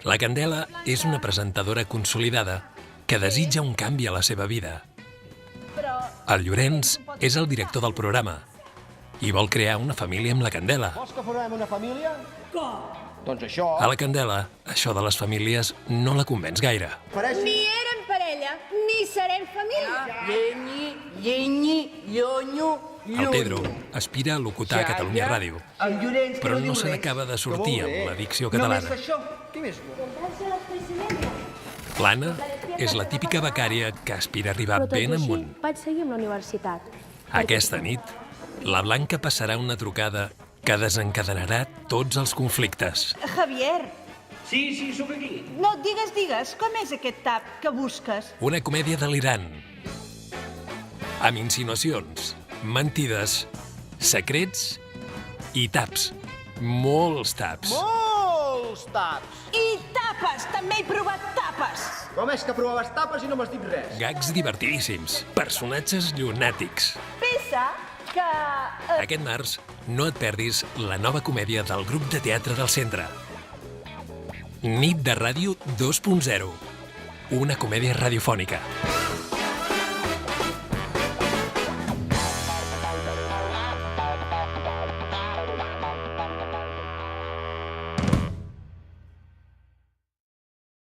La Candela és una presentadora consolidada que desitja un canvi a la seva vida. El Llorenç és el director del programa i vol crear una família amb la Candela. Vols que formem una família? Com? Doncs això. A la Candela, això de les famílies no la convenç gaire. Ni érem parella, ni serem família. Llenyi, llonyo, El Pedro aspira a locutar a Catalunya Ràdio, El Llorenç, però no se n'acaba de sortir amb la dicció catalana. Només això. Què més vol? L'Anna és la típica becària que aspira a arribar ben amunt. Vaig seguir amb la universitat. Aquesta nit, la Blanca passarà una trucada que desencadenarà tots els conflictes. Javier, Sí, sóc aquí. no, digues, com és aquest tap que busques? Una comèdia delirant, amb insinuacions, mentides, secrets i taps. Molts taps. Molts taps! I tapes, també he provat tapes. Com és que provaves tapes i no m'has dit res? Gags divertidíssims, personatges llunàtics. Pensa que... Aquest març no et perdis la nova comèdia del grup de teatre del centre. Nit de Ràdio 2.0. Una comèdia radiofònica.